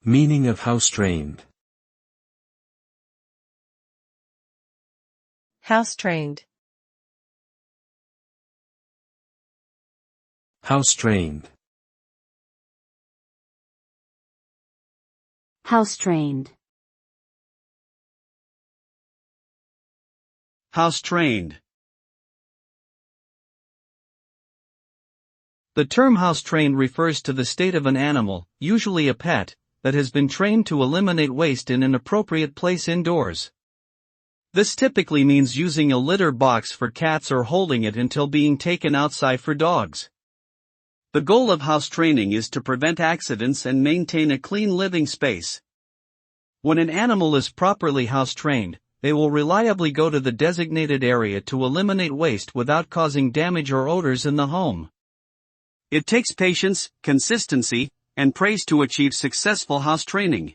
Meaning of house-trained. House-trained. House-trained. House-trained. House-trained. The term house-trained refers to the state of an animal, usually a pet, that has been trained to eliminate waste in an appropriate place indoors. This typically means using a litter box for cats or holding it until being taken outside for dogs. The goal of house training is to prevent accidents and maintain a clean living space. When an animal is properly house-trained, they will reliably go to the designated area to eliminate waste without causing damage or odors in the home. It takes patience, consistency, and praise to achieve successful house training.